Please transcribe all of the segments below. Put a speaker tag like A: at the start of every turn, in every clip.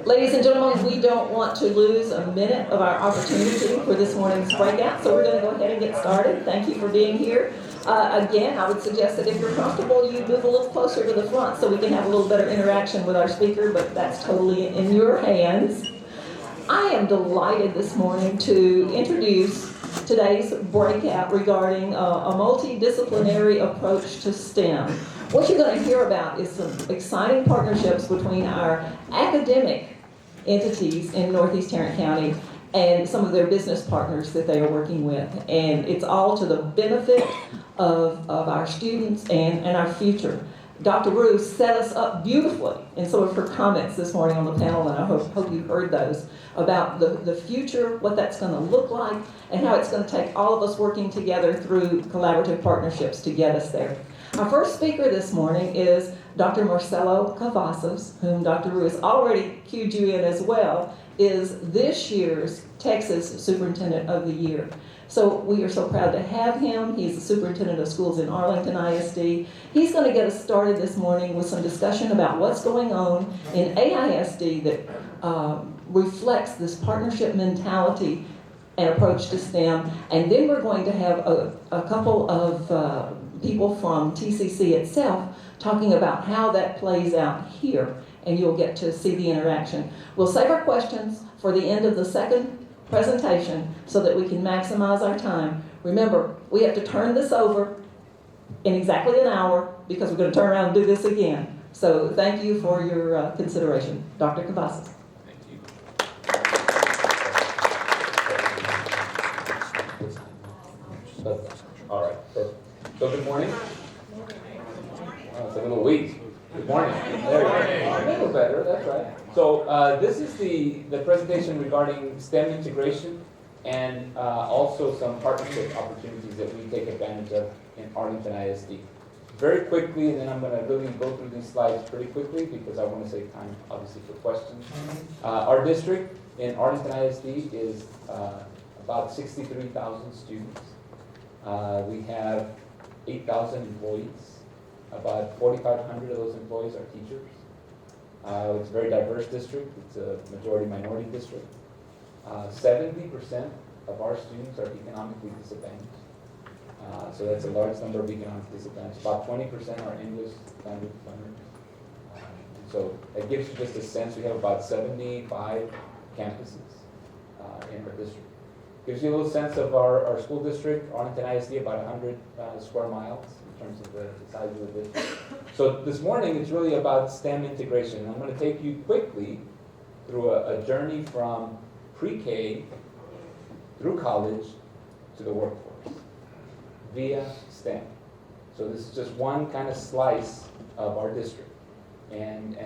A: Ladies and gentlemen, we don't want to lose a minute of our opportunity for this morning's breakout, so we're going to go ahead and get started. Thank you for being here. Again, I would suggest that if you're comfortable, you move a little closer to the front so we can have a little better interaction with our speaker, but that's totally in your hands. I am delighted this morning to introduce today's breakout regarding a multidisciplinary approach to STEM. What you're going to hear about is some exciting partnerships between our academic entities in Northeast Tarrant County and some of their business partners that they are working with. And it's all to the benefit of our students and our future. Dr. Rue set us up beautifully in some of her comments this morning on the panel, and I hope you heard those, about the future, what that's going to look like, and how it's going to take all of us working together through collaborative partnerships to get us there. Our first speaker this morning is Dr. Marcelo Cavazos, whom Dr. Rue has already cued you in as well, is this year's Texas Superintendent of the Year. So we are so proud to have him. He's the Superintendent of Schools in Arlington ISD. He's going to get us started this morning with some discussion about what's going on in AISD that reflects this partnership mentality and approach to STEM. And then we're going to have a couple of people from TCC itself talking about how that plays out here, and you'll get to see the interaction. We'll save our questions for the end of the second presentation so that we can maximize our time. Remember, we have to turn this over in exactly an hour because we're going to turn around and do this again. So thank you for your consideration. Dr. Cavazos.
B: Thank you. All right, perfect. So good morning. It's a little weak. Good morning. There we go. A little better, that's right. So this is the presentation regarding STEM integration and also some partnership opportunities that we take advantage of in Arlington ISD. Very quickly, and then I'm going to really go through these slides pretty quickly because I want to save time, obviously, for questions. Our district in Arlington ISD is about 63,000 students. We have 8,000 employees. About 4,500 of those employees are teachers. It's a very diverse district. It's a majority minority district. 70% of our students are economically disadvantaged. So that's a large number of economic disadvantaged. About 20% are English language learners. So it gives you just a sense. We have about 75 campuses in our district. Gives you a little sense of our school district. Arlington ISD, about 100 square miles in terms of the size of the district. So this morning, it's really about STEM integration. I'm going to take you quickly through a journey from pre-K through college to the workforce via STEM. So this is just one kind of slice of our district. And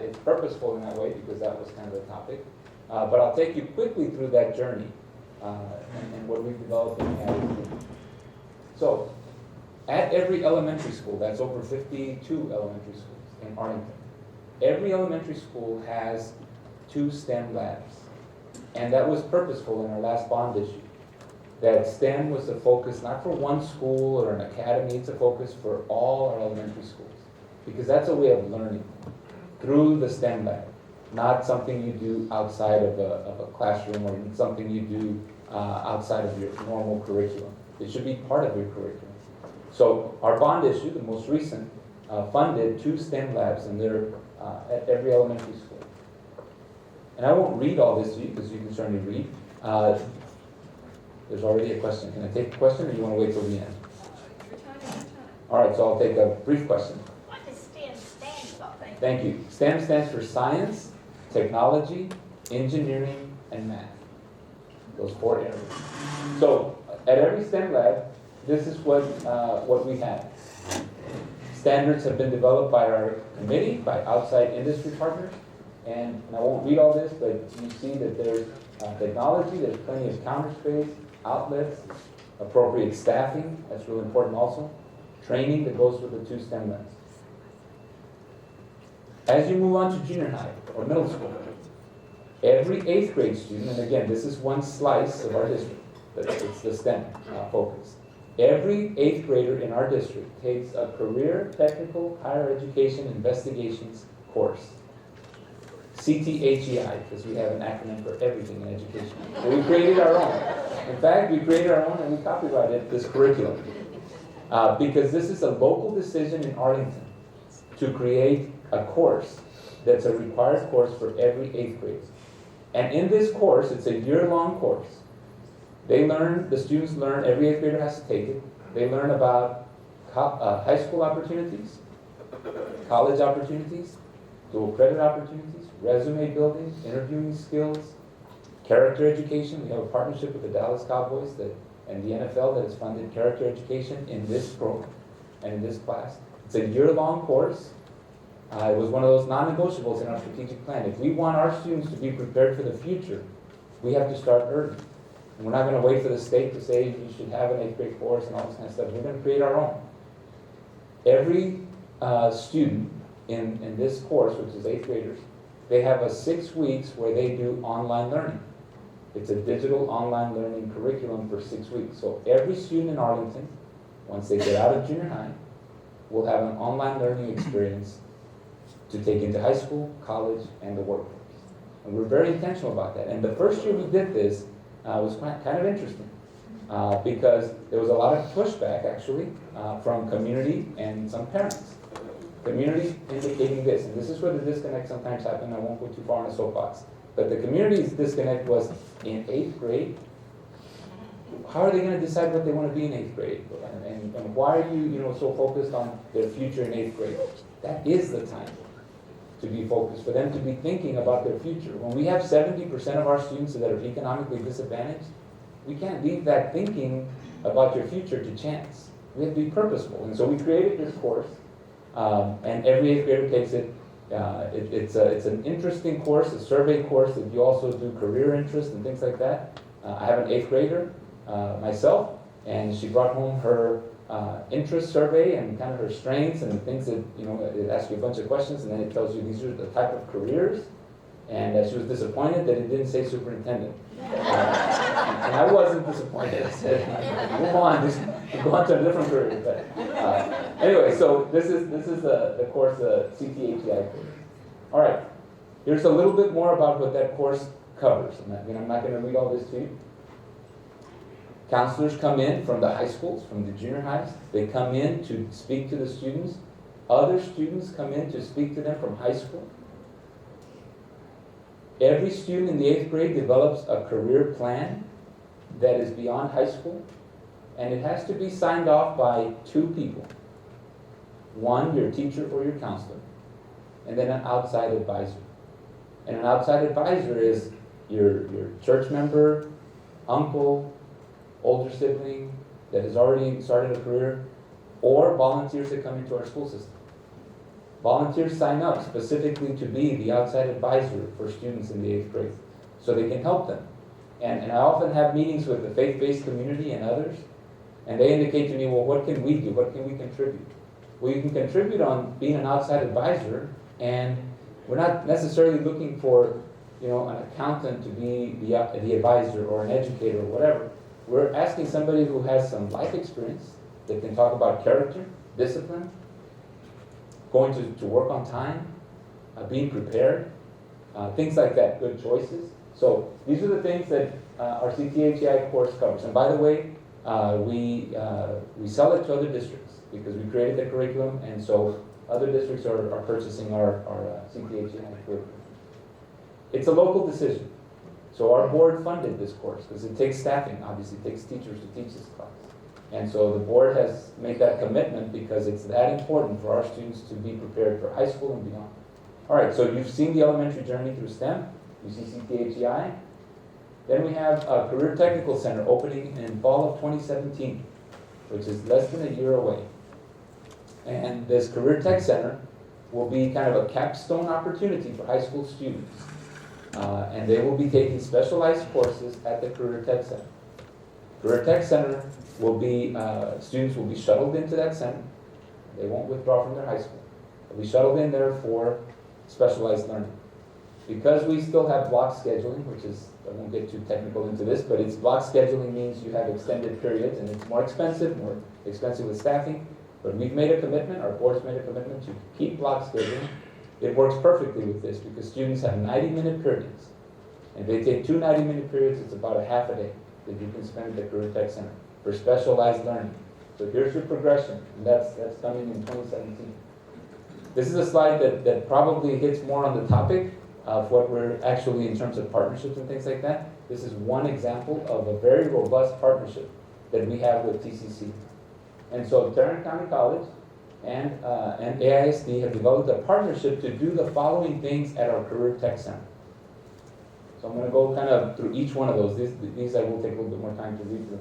B: it's purposeful in that way because that was kind of the topic. But I'll take you quickly through that journey and what we've developed in the ISD. So, at every elementary school, that's over 52 elementary schools in Arlington, every elementary school has 2 STEM labs. And that was purposeful in our last bond issue. That STEM was the focus not for one school or an academy, it's a focus for all our elementary schools. Because that's a way of learning through the STEM lab. Not something you do outside of a classroom or something you do outside of your normal curriculum. It should be part of your curriculum. So our bond issue, the most recent, funded 2 STEM labs, and they're at every elementary school. And I won't read all this to you because you can certainly read. There's already a question. Can I take a question or do you want to wait till the end? All right, so I'll take a brief question.
C: What does STEM stand for?
B: Thank you. STEM stands for science, technology, engineering, and math. Those 4 areas. So at every STEM lab, this is what we have. Standards have been developed by our committee, by outside industry partners, and I won't read all this, but you see that there's technology, there's plenty of counter space, outlets, appropriate staffing, that's really important also, training that goes with the 2 STEM labs. As you move on to junior high or middle school, every 8th grade student, and again, this is one slice of our district, but it's the STEM focus. Every 8th grader in our district takes a career technical higher education investigations course. CTHEI, because we have an acronym for everything in education. So we created our own. In fact, we created our own and we copyrighted this curriculum. Because this is a local decision in Arlington to create a course that's a required course for every 8th grade. And in this course, it's a year-long course. The students learn, every 8th grader has to take it. They learn about high school opportunities, college opportunities, dual credit opportunities, resume building, interviewing skills, character education. We have a partnership with the Dallas Cowboys and the NFL that has funded character education in this program and in this class. It's a year-long course. It was one of those non-negotiables in our strategic plan. If we want our students to be prepared for the future, we have to start early. And we're not going to wait for the state to say you should have an 8th grade course and all this kind of stuff. We're going to create our own. Every student in this course, which is 8th graders, they have a 6 weeks where they do online learning. It's a digital online learning curriculum for 6 weeks. So every student in Arlington, once they get out of junior high, will have an online learning experience to take into high school, college, and the workforce. And we're very intentional about that. And the first year we did this was kind of interesting because there was a lot of pushback, actually, from community and some parents. Community indicating this, and this is where the disconnect sometimes happens. I won't go too far on a soapbox. But the community's disconnect was in 8th grade. How are they going to decide what they want to be in 8th grade? And why are you so focused on their future in 8th grade? That is the time to be focused, for them to be thinking about their future. When we have 70% of our students that are economically disadvantaged, we can't leave that thinking about your future to chance. We have to be purposeful. And so we created this course, and every 8th grader takes it. It's an interesting course, a survey course that you also do career interest and things like that. I have an 8th grader, myself, and she brought home her interest survey and kind of her strengths and the things that, it asks you a bunch of questions and then it tells you these are the type of careers. And she was disappointed that it didn't say superintendent. And I wasn't disappointed. I said, move on, just go on to a different career. But anyway, so this is the course, CTHEI course. All right, here's a little bit more about what that course covers. I'm not going to read all this to you. Counselors come in from the high schools, from the junior highs. They come in to speak to the students. Other students come in to speak to them from high school. Every student in the 8th grade develops a career plan that is beyond high school, and it has to be signed off by 2 people. One, your teacher or your counselor, and then an outside advisor. And an outside advisor is your church member, uncle, older sibling that has already started a career, or volunteers that come into our school system. Volunteers sign up specifically to be the outside advisor for students in the 8th grade, so they can help them. And I often have meetings with the faith-based community and others, and they indicate to me, well, what can we do? What can we contribute? Well, you can contribute on being an outside advisor, and we're not necessarily looking for, an accountant to be the advisor or an educator or whatever. We're asking somebody who has some life experience that can talk about character, discipline, going to work on time, being prepared, things like that, good choices. So these are the things that our CTHEI course covers. And by the way, we sell it to other districts because we created the curriculum, and so other districts are purchasing our CTHEI curriculum. It's a local decision. So our board funded this course because it takes staffing, obviously it takes teachers to teach this class. And so the board has made that commitment because it's that important for our students to be prepared for high school and beyond. All right, so you've seen the elementary journey through STEM. You see CTHEI. Then we have a Career Technical Center opening in fall of 2017, which is less than a year away. And this Career Tech Center will be kind of a capstone opportunity for high school students. And they will be taking specialized courses at the Career Tech Center. Career Tech Center will be, students will be shuttled into that center. They won't withdraw from their high school. They'll be shuttled in there for specialized learning. Because we still have block scheduling, which is, I won't get too technical into this, but it's block scheduling means you have extended periods and it's more expensive with staffing. But we've made a commitment, our board's made a commitment to keep block scheduling. It works perfectly with this because students have 90-minute periods. And if they take 2 90-minute periods, it's about a half a day that you can spend at the Career Tech Center for specialized learning. So here's your progression, and that's coming in 2017. This is a slide that probably hits more on the topic of what we're actually in terms of partnerships and things like that. This is one example of a very robust partnership that we have with TCC. And so Tarrant County College and AISD have developed a partnership to do the following things at our Career Tech Center. So I'm going to go kind of through each one of those. These I will take a little bit more time to read through.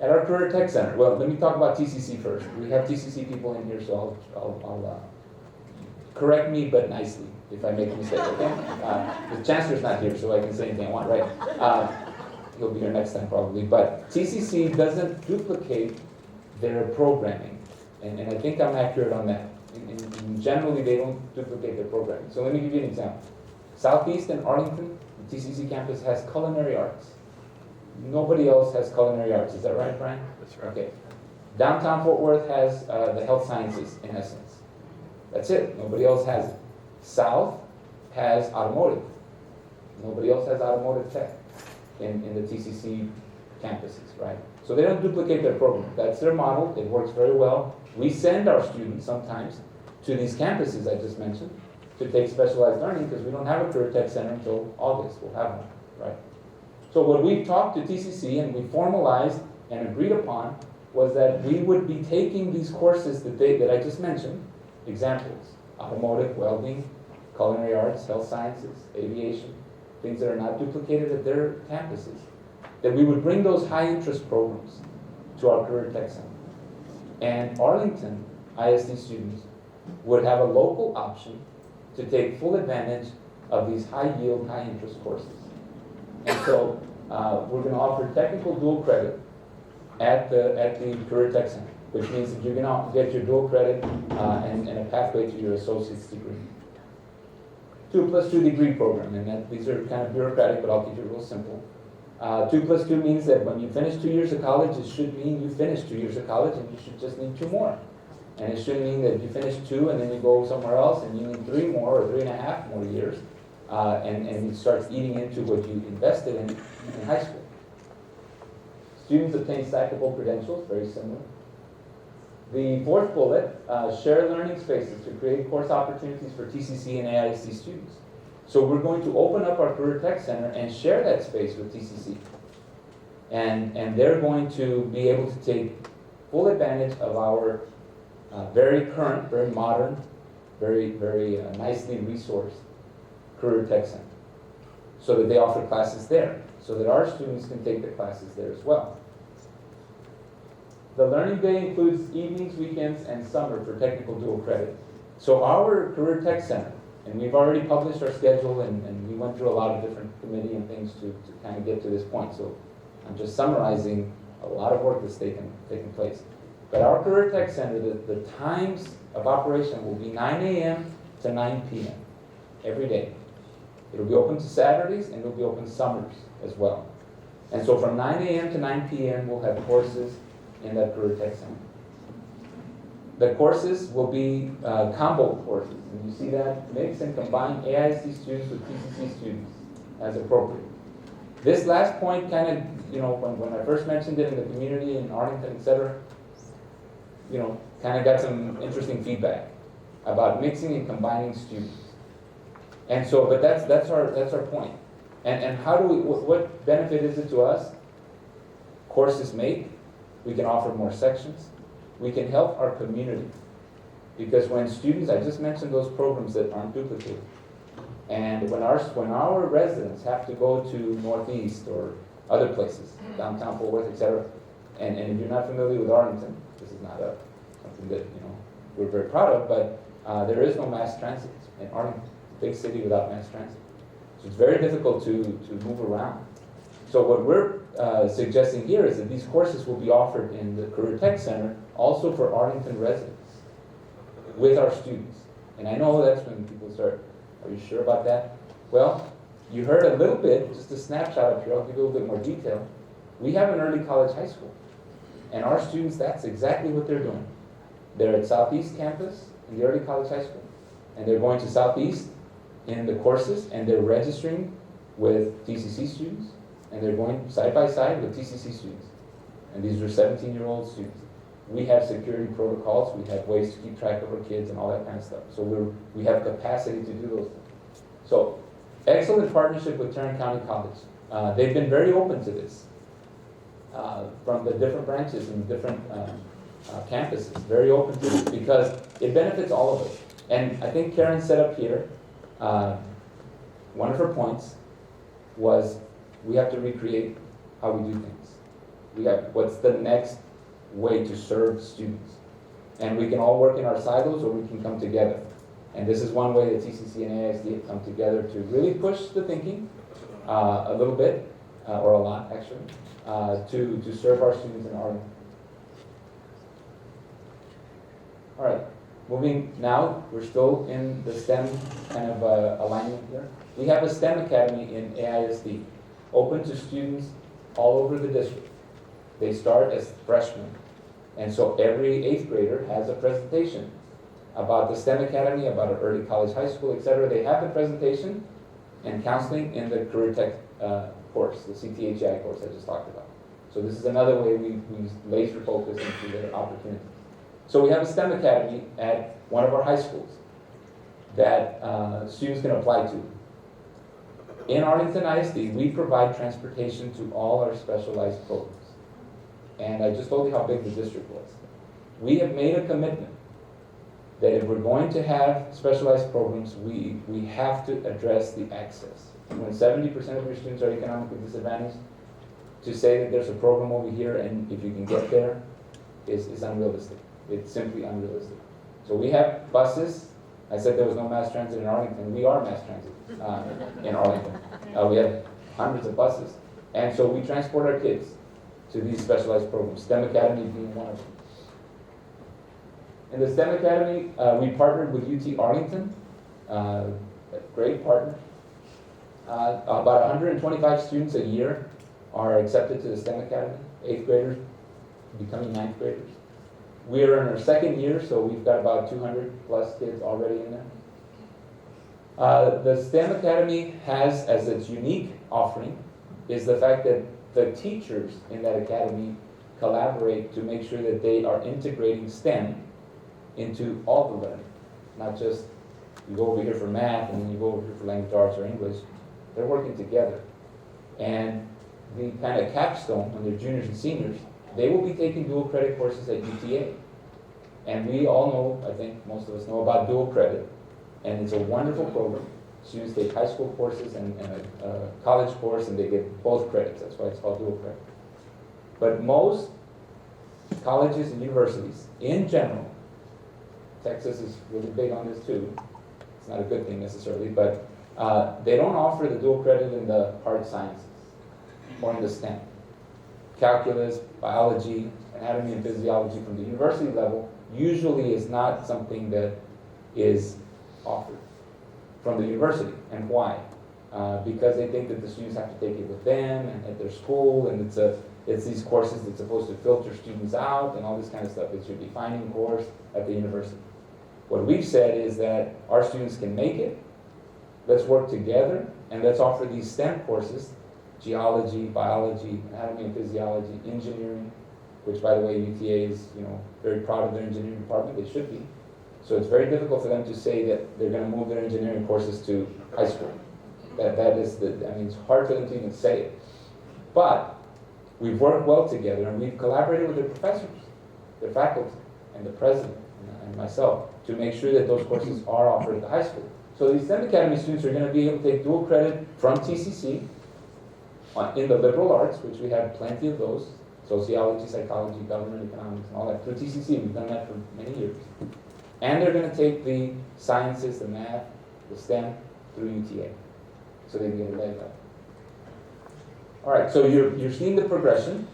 B: At our Career Tech Center, well, let me talk about TCC first. We have TCC people in here, so I'll correct me, but nicely, if I make a mistake, okay? The chancellor's not here, so I can say anything I want, right? He'll be here next time probably. But TCC doesn't duplicate their programming, and I think I'm accurate on that. Generally, they don't duplicate their programming. So let me give you an example. Southeast and Arlington, the TCC campus has culinary arts. Nobody else has culinary arts. Is that right, Brian?
D: That's right.
B: Okay. Downtown Fort Worth has the health sciences, in essence. That's it. Nobody else has it. South has automotive. Nobody else has automotive tech in the TCC campuses, right? So they don't duplicate their program. That's their model. It works very well. We send our students sometimes to these campuses I just mentioned to take specialized learning because we don't have a Career Tech Center until August. We'll have one, right? So what we talked to TCC and we formalized and agreed upon was that we would be taking these courses that I just mentioned, examples, automotive, welding, culinary arts, health sciences, aviation, things that are not duplicated at their campuses, that we would bring those high interest programs to our Career Tech Center. And Arlington ISD students would have a local option to take full advantage of these high yield, high interest courses. And so we're going to offer technical dual credit at the Career Tech Center, which means that you're going to get your dual credit and a pathway to your associate's degree. 2+2 degree program, and these are kind of bureaucratic, but I'll keep it real simple. 2+2 means that when you finish 2 years of college, it should mean you finished 2 years of college and you should just need 2 more. And it shouldn't mean that you finish 2 and then you go somewhere else and you need 3 more or 3.5 more years. And it starts eating into what you invested in high school. Students obtain stackable credentials, very similar. The fourth bullet, share learning spaces to create course opportunities for TCC and AISD students. So we're going to open up our Career Tech Center and share that space with TCC. And they're going to be able to take full advantage of our very current, very modern, very nicely resourced Career Tech Center, so that they offer classes there, so that our students can take the classes there as well. The learning day includes evenings, weekends, and summer for technical dual credit. So our Career Tech Center, and we've already published our schedule, and we went through a lot of different committee and things to kind of get to this point. So I'm just summarizing a lot of work that's taken place. But our Career Tech Center, the times of operation will be 9 a.m. to 9 p.m. every day. It'll be open to Saturdays, and it'll be open summers as well. And so from 9 a.m. to 9 p.m. we'll have courses in that Career Tech Center. The courses will be combo courses, and you see that mix and combine AISD students with TCC students as appropriate. This last point kind of, when I first mentioned it in the community in Arlington, etc., kind of got some interesting feedback about mixing and combining students. And so, but that's our point. And how do we? What benefit is it to us? Courses make. We can offer more sections. We can help our community, because when students, I just mentioned those programs that aren't duplicated, and when our residents have to go to Northeast or other places, downtown Fort Worth, etc., and if you're not familiar with Arlington, this is not something that we're very proud of, but there is no mass transit in Arlington. Big city without mass transit. So it's very difficult to move around. So what we're suggesting here is that these courses will be offered in the Career Tech Center also for Arlington residents with our students. And I know that's when people start, are you sure about that? Well, you heard a little bit, just a snapshot up here, I'll give you a little bit more detail. We have an early college high school. And our students, that's exactly what they're doing. They're at Southeast Campus in the early college high school. and they're going to Southeast in the courses, and they're registering with TCC students, and they're going side by side with TCC students. And these are 17-year-old students. We have security protocols, we have ways to keep track of our kids and all that kind of stuff. So we have capacity to do those things. So, excellent partnership with Tarrant County College. They've been very open to this. From the different branches and different campuses, very open to this because it benefits all of us. And I think Karen set up here, one of her points was we have to recreate how we do things. What's the next way to serve students? And we can all work in our silos or we can come together. And this is one way that TCC and AISD have come together to really push the thinking a little bit, or a lot actually, to serve our students in Arlington. All right, moving now, we're still in the STEM kind of alignment here. We have a STEM Academy in AISD, open to students all over the district. They start as freshmen. And so every 8th grader has a presentation about the STEM Academy, about an early college, high school, etc. They have the presentation and counseling in the Career Tech course, the CTHI course I just talked about. So this is another way we laser focus into their opportunities. So we have a STEM Academy at one of our high schools that students can apply to. In Arlington ISD, we provide transportation to all our specialized programs. And I just told you how big the district was. We have made a commitment that if we're going to have specialized programs, we have to address the access. When 70% of your students are economically disadvantaged, to say that there's a program over here and if you can get there is unrealistic. It's simply unrealistic. So we have buses. I said there was no mass transit in Arlington. We are mass transit in Arlington. We have hundreds of buses. And so we transport our kids to these specialized programs, STEM Academy being one of them. In the STEM Academy, we partnered with UT Arlington, a great partner. About 125 students a year are accepted to the STEM Academy, 8th graders becoming 9th graders. We are in our 2nd year, so we've got about 200 plus kids already in there. The STEM Academy has, as its unique offering, is the fact that the teachers in that academy collaborate to make sure that they are integrating STEM into all the learning. Not just you go over here for math and then you go over here for language arts or English. They're working together. And the kind of capstone, when they're juniors and seniors, they will be taking dual credit courses at UTA. And we all know, I think most of us know about dual credit. And it's a wonderful program. Students take high school courses and a college course, and they get both credits. That's why it's called dual credit. But most colleges and universities, in general, Texas is really big on this too. It's not a good thing necessarily, but they don't offer the dual credit in the hard sciences or in the STEM. Calculus, biology, anatomy and physiology from the university level usually is not something that is offered from the university. And why? Because they think that the students have to take it with them and at their school, and it's these courses that's supposed to filter students out and all this kind of stuff. It's your defining course at the university. What we've said is that our students can make it. Let's work together and let's offer these STEM courses: geology, biology, anatomy and physiology, engineering, which by the way UTA is very proud of their engineering department. They should be. So it's very difficult for them to say that they're going to move their engineering courses to high school. It's hard for them to even say it. But we've worked well together and we've collaborated with their professors, their faculty, and the president and myself to make sure that those courses are offered at the high school. So these STEM Academy students are going to be able to take dual credit from TCC in the liberal arts, which we have plenty of those, sociology, psychology, government, economics, and all that through TCC. We've done that for many years. And they're going to take the sciences, the math, the STEM through UTA, so they can get a leg up. All right, so you're seeing the progression,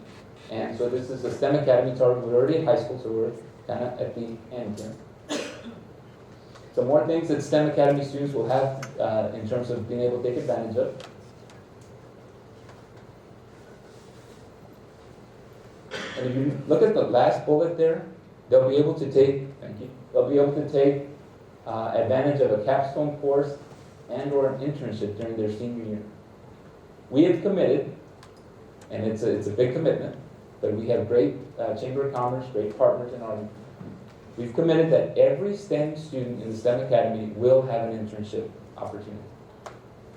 B: and so this is the STEM Academy target. We're already in high school, so we're kind of at the end here. Some more things that STEM Academy students will have in terms of being able to take advantage of. And if you look at the last bullet there, they'll be able to take, they'll be able to take advantage of a capstone course and or an internship during their senior year. We have committed, and it's a big commitment, but we have great Chamber of Commerce, great partners in Arlington. We've committed that every STEM student in the STEM Academy will have an internship opportunity,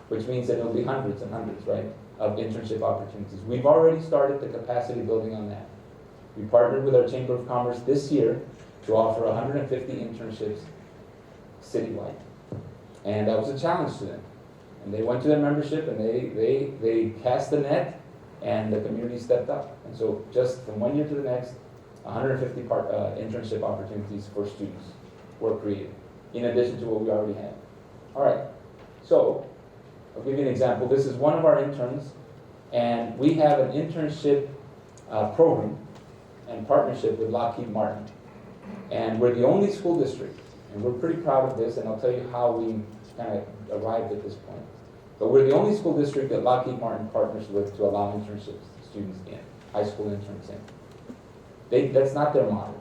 B: which means that it'll be hundreds and hundreds, right, of internship opportunities. We've already started the capacity building on that. We partnered with our Chamber of Commerce this year to offer 150 internships citywide. And that was a challenge to them. And they went to their membership and they cast the net and the community stepped up. And so just from one year to the next, 150 internship opportunities for students were created, in addition to what we already had. All right, so I'll give you an example. This is one of our interns, and we have an internship program and partnership with Lockheed Martin. And we're the only school district, and we're pretty proud of this, and I'll tell you how we kind of arrived at this point. But we're the only school district that Lockheed Martin partners with to allow internships students in, high school interns in. That's not their model.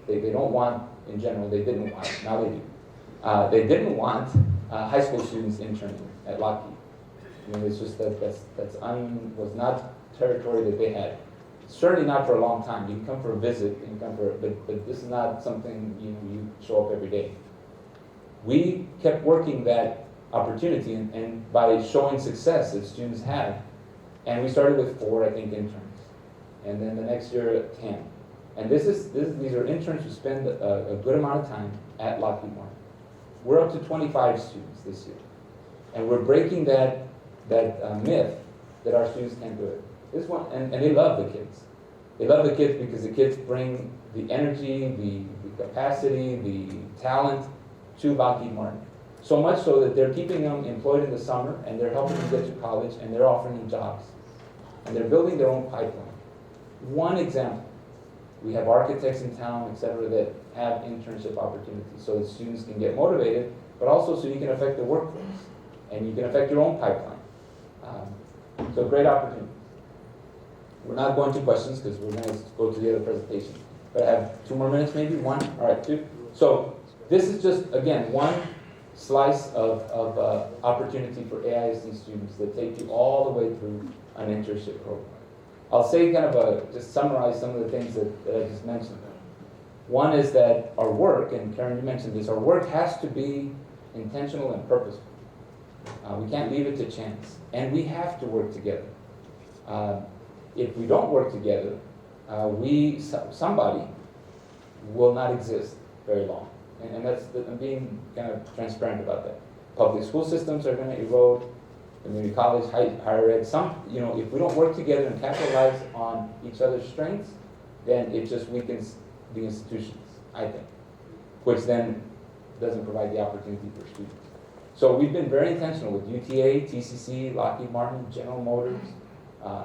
B: They don't want, in general, they didn't want, now they do. They didn't want high school students interning at Lockheed. I mean, it's just that was not territory that they had. Certainly not for a long time. You can come for a visit, you can come for, but this is not something you show up every day. We kept working that opportunity, and by showing success that students had, and we started with 4, I think, interns, and then the next year 10. And these are interns who spend a good amount of time at Lockheed Martin. We're up to 25 students this year, and we're breaking that myth that our students can't do it. This one, and they love the kids. They love the kids because the kids bring the energy, the capacity, the talent to Lockheed Martin. So much so that they're keeping them employed in the summer, and they're helping them get to college, and they're offering them jobs. And they're building their own pipeline. One example, we have architects in town, etc., that have internship opportunities so that students can get motivated, but also so you can affect the workforce, and you can affect your own pipeline. So great opportunity. We're not going to questions because we're going to go to the other presentation. But I have 2 more minutes, maybe? 1? All right, 2. So this is just, again, one slice of opportunity for AISD students that take you all the way through an internship program. I'll say just summarize some of the things that I just mentioned. One is that our work, and Karen, you mentioned this, our work has to be intentional and purposeful. We can't leave it to chance. And we have to work together. If we don't work together, somebody will not exist very long. And I'm being kind of transparent about that. Public school systems are going to erode. Community college, higher ed. If we don't work together and capitalize on each other's strengths, then it just weakens the institutions, I think, which then doesn't provide the opportunity for students. So we've been very intentional with UTA, TCC, Lockheed Martin, General Motors,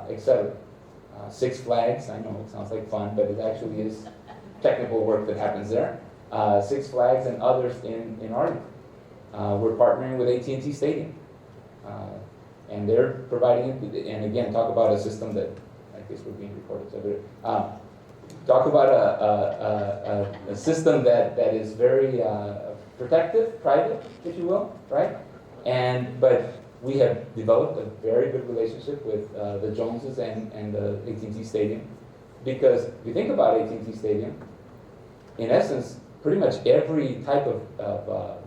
B: etc. Six Flags, I know it sounds like fun, but it actually is technical work that happens there. Six Flags and others in Arlington. We're partnering with AT&T Stadium. And they're providing it, and again, talk about a system that, I guess we're being recorded, so talk about a system that is very protective, private, if you will, right? But we have developed a very good relationship with the Joneses and the AT&T Stadium, because if you think about AT&T Stadium, in essence, pretty much every type of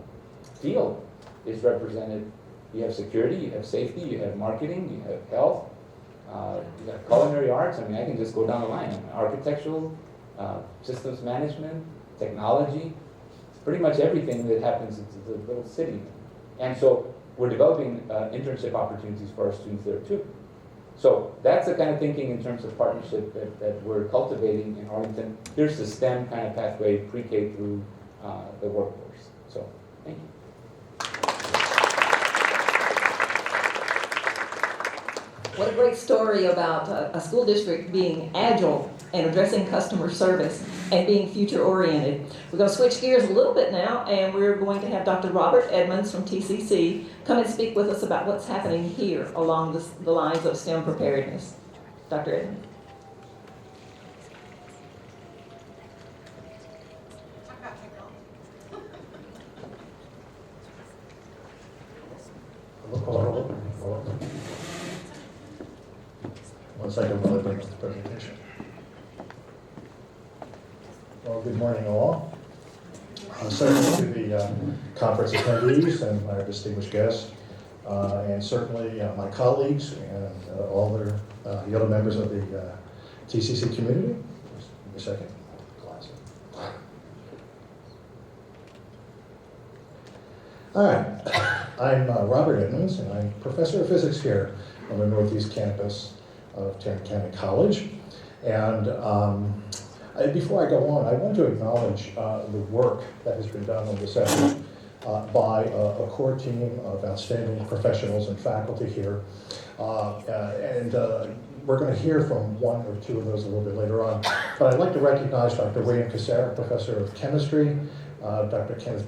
B: field is represented. You have security, you have safety, you have marketing, you have health, you have culinary arts. I mean, I can just go down the line. Architectural, systems management, technology, pretty much everything that happens in the little city. And so we're developing internship opportunities for our students there too. So that's the kind of thinking in terms of partnership that we're cultivating in Arlington. Here's the STEM kind of pathway, pre-K through the workforce. So thank you.
A: What a great story about a school district being agile and addressing customer service and being future-oriented. We're going to switch gears a little bit now, and we're going to have Dr. Robert Edmonds from TCC come and speak with us about what's happening here along the lines of STEM preparedness. Dr. Edmonds.
D: Hello. One second while I bring up the presentation. Well, good morning all. Certainly to the conference attendees and my distinguished guests, and certainly my colleagues and all the other members of the TCC community. Just give me a second. Glasses. All right, I'm Robert Edmonds, and I'm professor of physics here on the Northeast campus of Tarrant County College. And before I go on, I want to acknowledge the work that has been done on this effort by a core team of outstanding professionals and faculty here. We're going to hear from one or two of those a little bit later on. But I'd like to recognize Dr. William Kucera, professor of chemistry, Dr. Kenneth,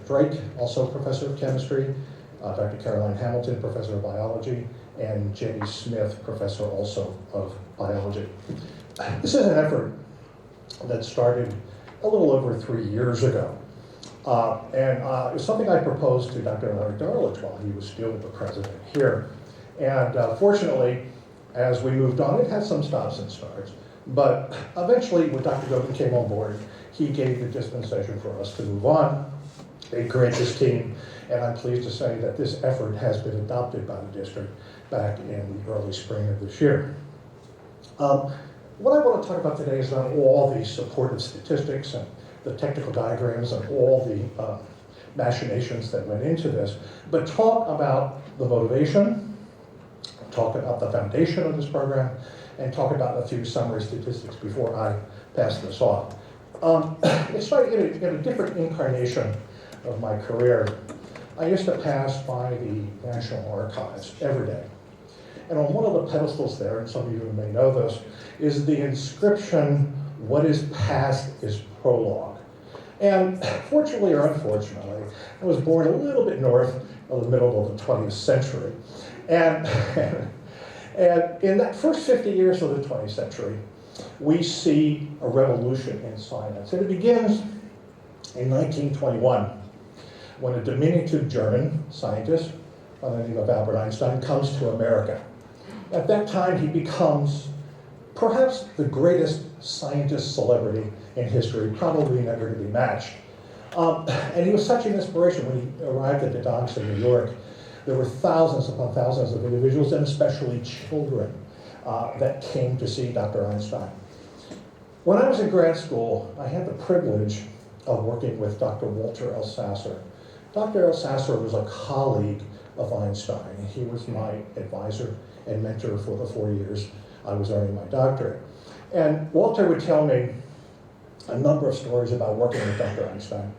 D: also professor of chemistry, Dr. Caroline Hamilton, professor of biology, and Jenny Smith, professor also of biology. This is an effort that started a little over 3 years ago. It was something I proposed to Dr. Larry Darledge while he was still the president here. And fortunately, as we moved on, it had some stops and starts. But eventually, when Dr. Gogan came on board, he gave the dispensation for us to move on and create this team. And I'm pleased to say that this effort has been adopted by the district back in the early spring of this year. What I want to talk about today is not all the supportive statistics and the technical diagrams and all the machinations that went into this, but talk about the motivation, talk about the foundation of this program, and talk about a few summary statistics before I pass this off. It's like in a different incarnation of my career. I used to pass by the National Archives every day. And on one of the pedestals there, and some of you may know this, is the inscription, "What is past is prologue." And fortunately or unfortunately, I was born a little bit north of the middle of the 20th century. And in that first 50 years of the 20th century, we see a revolution in science. And it begins in 1921, when a diminutive German scientist by the name of Albert Einstein comes to America. At that time, he becomes perhaps the greatest scientist celebrity in history, probably never to be matched. And he was such an inspiration when he arrived at the docks in New York. There were thousands upon thousands of individuals, and especially children, that came to see Dr. Einstein. When I was in grad school, I had the privilege of working with Dr. Walter L. Sasser. Dr. L. Sasser was a colleague of Einstein. He was my advisor and mentor for the 4 years I was earning my doctorate. And Walter would tell me a number of stories about working with Dr. Einstein,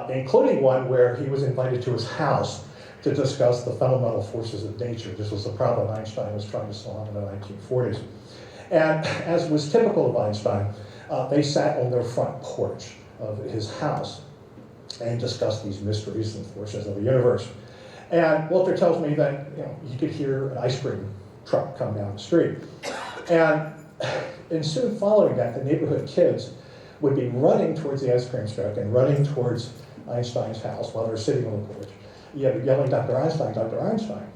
D: including one where he was invited to his house to discuss the fundamental forces of nature. This was a problem Einstein was trying to solve in the 1940s. And as was typical of Einstein, they sat on their front porch of his house and discussed these mysteries and forces of the universe. And Walter tells me that you could hear an ice cream truck come down the street. And soon following that, the neighborhood kids would be running towards the ice cream truck and running towards Einstein's house while they're sitting on the porch, yelling, "Dr. Einstein, Dr. Einstein."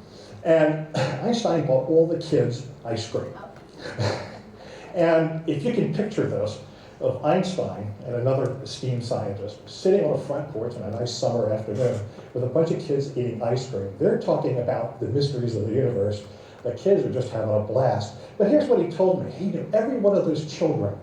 D: And Einstein bought all the kids ice cream. And if you can picture this, of Einstein and another esteemed scientist sitting on a front porch on a nice summer afternoon with a bunch of kids eating ice cream. They're talking about the mysteries of the universe. The kids are just having a blast. But here's what he told me. He knew every one of those children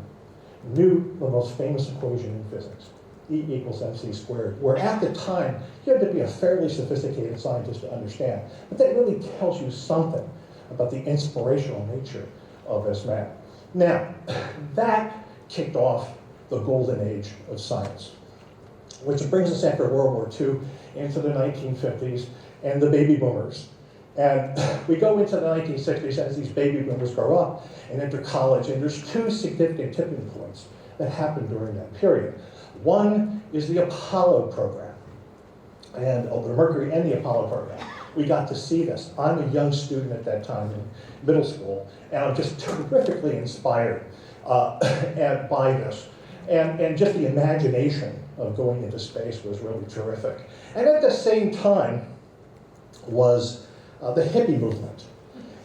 D: knew the most famous equation in physics, E equals mc squared, where at the time, you had to be a fairly sophisticated scientist to understand. But that really tells you something about the inspirational nature of this man. Now, that kicked off the golden age of science, which brings us after World War II into the 1950s and the baby boomers. And we go into the 1960s as these baby boomers grow up and enter college, and there's two significant tipping points that happen during that period. One is the Apollo program, and the Mercury and the Apollo program. We got to see this. I'm a young student at that time in middle school, and I'm just terrifically inspired by this. And just the imagination of going into space was really terrific. And at the same time was the hippie movement.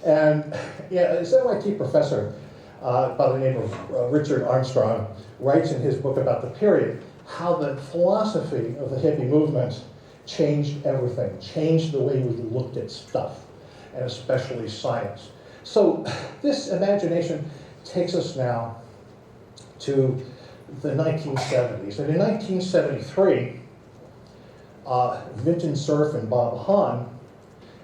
D: And this MIT professor by the name of Richard Armstrong writes in his book about the period how the philosophy of the hippie movement changed everything, changed the way we looked at stuff, and especially science. So this imagination takes us now to the 1970s. And in 1973, Vinton Cerf and Bob Hahn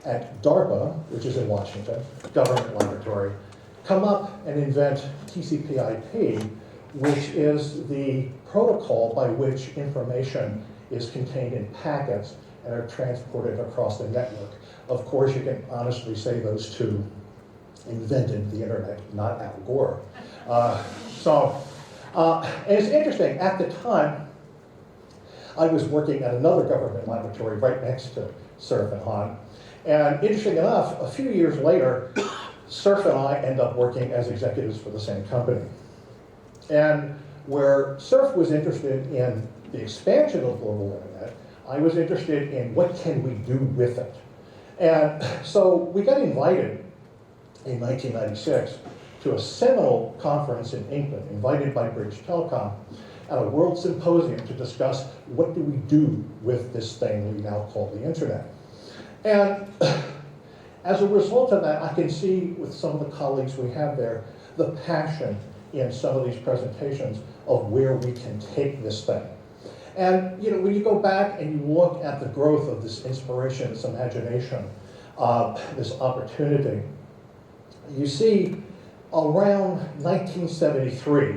D: at DARPA, which is in Washington, government laboratory, come up and invent TCP/IP, which is the protocol by which information is contained in packets and are transported across the network. Of course, you can honestly say those two invented the internet, not Al Gore. And it's interesting, at the time, I was working at another government laboratory right next to Cerf and Hahn. And interesting enough, a few years later, Cerf and I end up working as executives for the same company. And where Cerf was interested in the expansion of global internet, I was interested in what can we do with it. And so we got invited in 1996 to a seminal conference in England, invited by British Telecom, at a world symposium to discuss what do we do with this thing we now call the internet. And as a result of that, I can see with some of the colleagues we have there, the passion in some of these presentations of where we can take this thing. And when you go back and you look at the growth of this inspiration, this imagination, this opportunity, you see around 1973,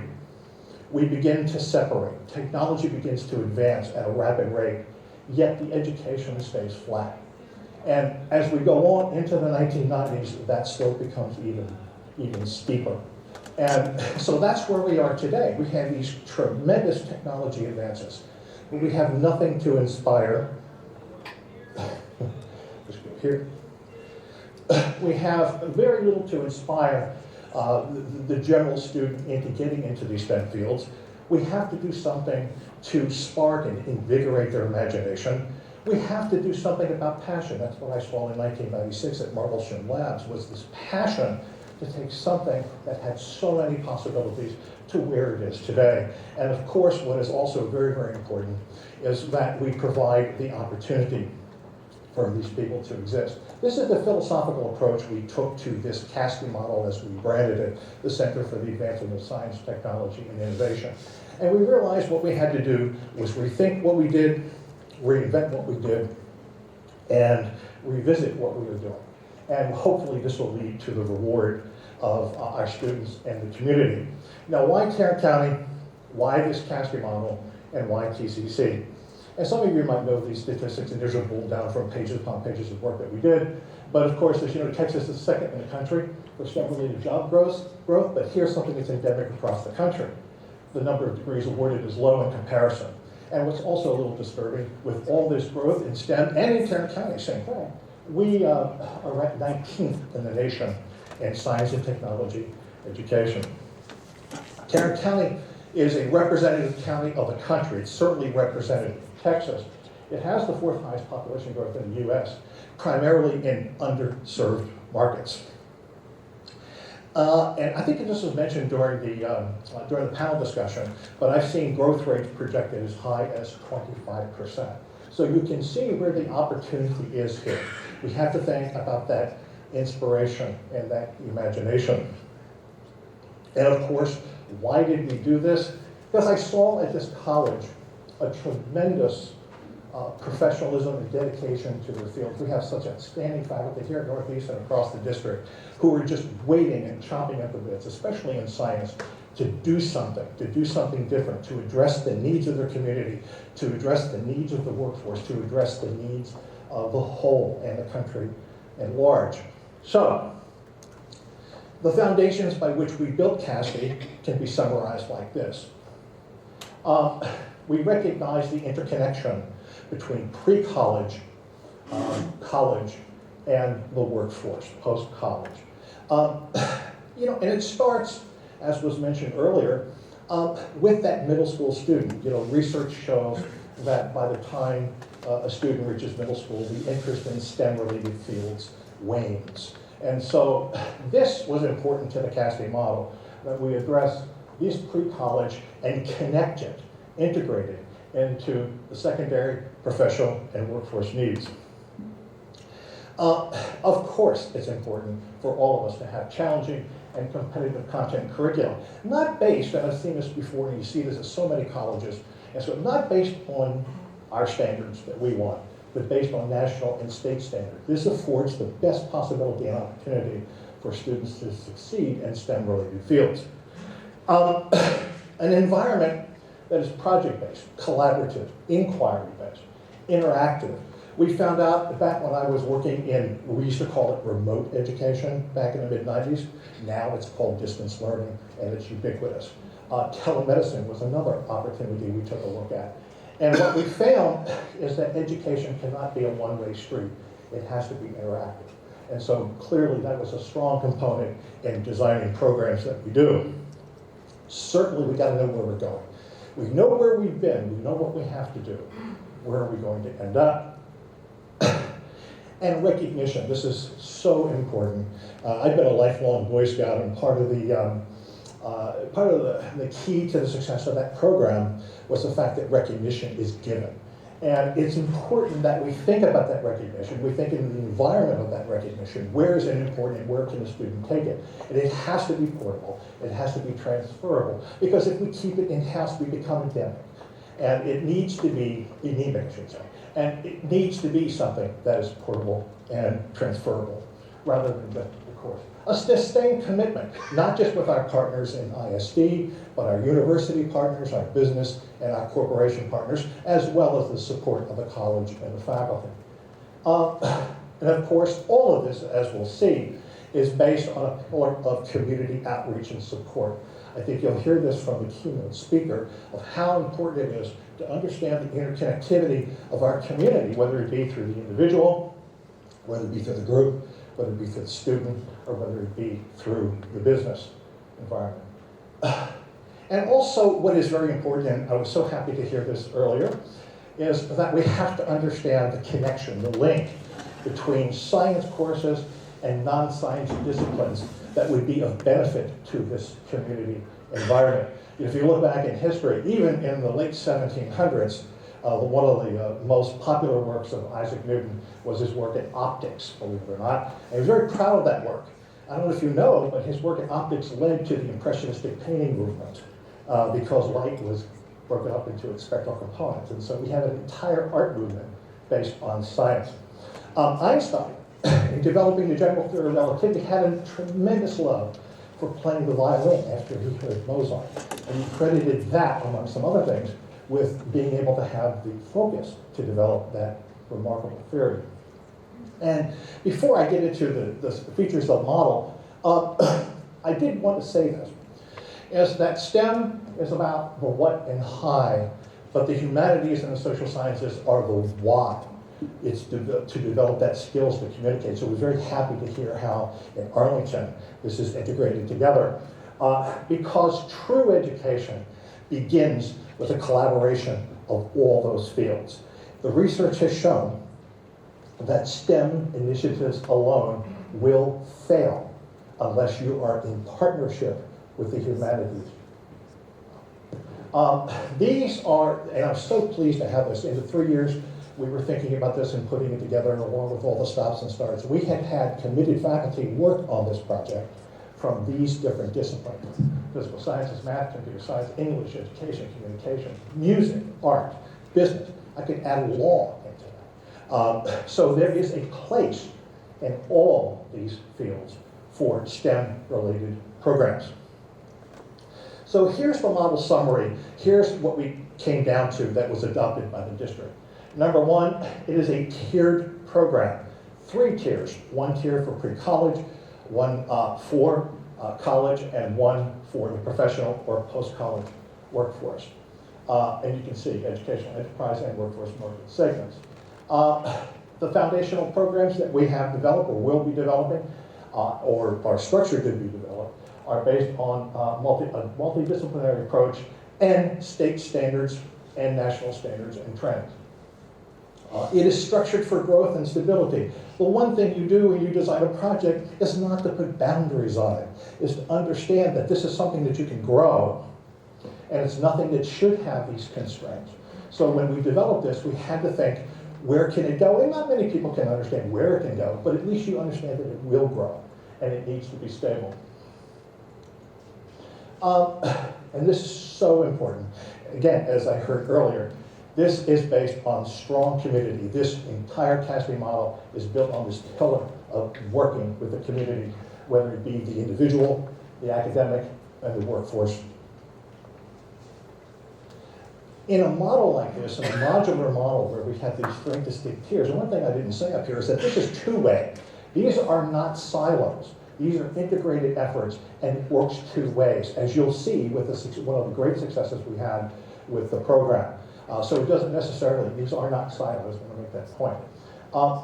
D: we begin to separate. Technology begins to advance at a rapid rate, yet the education stays flat. And as we go on into the 1990s, that slope becomes even steeper. And so that's where we are today. We have these tremendous technology advances, but we have nothing to inspire. Just go here. We have very little to inspire the general student into getting into these STEM fields. We have to do something to spark and invigorate their imagination. We have to do something about passion. That's what I saw in 1996 at Marblesham Labs, was this passion to take something that had so many possibilities to where it is today. And of course, what is also very, very important is that we provide the opportunity for these people to exist. This is the philosophical approach we took to this CASTI model, as we branded it, the Center for the Advancement of Science, Technology, and Innovation. And we realized what we had to do was rethink what we did, reinvent what we did, and revisit what we were doing. And hopefully this will lead to the reward of our students and the community. Now, why Tarrant County? Why this CASTI model? And why TCC? And some of you might know these statistics, and there's a pull down from pages upon pages of work that we did. But of course, as you know, Texas is second in the country for STEM-related job growth, but here's something that's endemic across the country. The number of degrees awarded is low in comparison. And what's also a little disturbing, with all this growth in STEM and in Tarrant County, same thing, we are ranked 19th in the nation in science and technology education. Tarrant County is a representative county of the country. It's certainly representative of Texas. It has the fourth highest population growth in the U.S., primarily in underserved markets. And I think this was mentioned during the panel discussion, but I've seen growth rates projected as high as 25%. So you can see where the opportunity is here. We have to think about that inspiration and that imagination. And of course, why did we do this? Because I saw at this college a tremendous professionalism and dedication to their field. We have such outstanding faculty here at Northeastern and across the district who are just waiting and chomping at the bits, especially in science, to do something different, to address the needs of their community, to address the needs of the workforce, to address the needs of the whole and the country at large. So, the foundations by which we built CASTI can be summarized like this. We recognize the interconnection between pre-college, college, and the workforce, post-college. And it starts, as was mentioned earlier, with that middle school student. Research shows that by the time a student reaches middle school, the interest in STEM-related fields wanes. And so this was important to the casting model, that we address these pre-college and connect it, integrate it into the secondary, professional, and workforce needs. Of course, it's important for all of us to have challenging and competitive content curriculum, not based, and I've seen this before, and you see this at so many colleges, and so not based on our standards that we want, but based on national and state standards. This affords the best possibility and opportunity for students to succeed in STEM-related fields. An environment that is project-based, collaborative, inquiry-based, interactive. We found out back when I was working in, we used to call it remote education back in the mid-90s. Now it's called distance learning, and it's ubiquitous. Telemedicine was another opportunity we took a look at. And what we found is that education cannot be a one-way street. It has to be interactive. And so clearly that was a strong component in designing programs that we do. Certainly we gotta know where we're going. We know where we've been, we know what we have to do. Where are we going to end up? And recognition, this is so important. I've been a lifelong Boy Scout, and part of the key to the success of that program was the fact that recognition is given. And it's important that we think about that recognition. We think in the environment of that recognition. Where is it important and where can the student take it? And it has to be portable. It has to be transferable. Because if we keep it in-house, we become endemic. And it needs to be, anemic, I should say. And it needs to be something that is portable and transferable, rather than just the course. A sustained commitment, not just with our partners in ISD, but our university partners, our business, and our corporation partners, as well as the support of the college and the faculty. And of course, all of this, as we'll see, is based on a pillar of community outreach and support. I think you'll hear this from the keynote speaker of how important it is to understand the interconnectivity of our community, whether it be through the individual, whether it be through the group, whether it be through the student, or whether it be through the business environment. And also what is very important, and I was so happy to hear this earlier, is that we have to understand the connection, the link between science courses and non-science disciplines that would be of benefit to this community environment. If you look back in history, even in the late 1700s, one of the most popular works of Isaac Newton was his work in optics, believe it or not. And he was very proud of that work. I don't know if you know, but his work in optics led to the Impressionistic painting movement because light was broken up into its spectral components. And so we had an entire art movement based on science. Einstein, in developing the general theory of relativity, had a tremendous love for playing the violin after he heard Mozart. And he credited that, among some other things, with being able to have the focus to develop that remarkable theory. And before I get into the features of the model, I did want to say this, is that STEM is about the what and how, but the humanities and the social sciences are the why. It's to develop that skills to communicate. So we're very happy to hear how in Arlington this is integrated together. Because true education begins with a collaboration of all those fields. The research has shown that STEM initiatives alone will fail unless you are in partnership with the humanities. These are, and I'm so pleased to have this, in the 3 years we were thinking about this and putting it together, and along with all the stops and starts, we had committed faculty work on this project from these different disciplines: physical sciences, math, computer science, English, education, communication, music, art, business. I could add law into that. So there is a place in all these fields for STEM-related programs. So here's the model summary. Here's what we came down to that was adopted by the district. Number one, it is a tiered program. 3 tiers, 1 tier for pre-college, 1 for college, and 1 for the professional or post-college workforce. And you can see educational, enterprise, and workforce market segments. The foundational programs that we have developed or will be developing or are structured to be developed are based on a multidisciplinary approach and state standards and national standards and trends. It is structured for growth and stability. The one thing you do when you design a project is not to put boundaries on it, is to understand that this is something that you can grow, and it's nothing that should have these constraints. So when we developed this, we had to think, where can it go? And not many people can understand where it can go, but at least you understand that it will grow, and it needs to be stable. And this is so important. Again, as I heard earlier, this is based on strong community. This entire CASB model is built on this pillar of working with the community, whether it be the individual, the academic, and the workforce. In a model like this, in a modular model where we have these three distinct tiers, and one thing I didn't say up here is that this is two-way. These are not silos. These are integrated efforts, and it works two ways, as you'll see with one of the great successes we had with the program. So it doesn't necessarily, these are not silos, I want to make that point.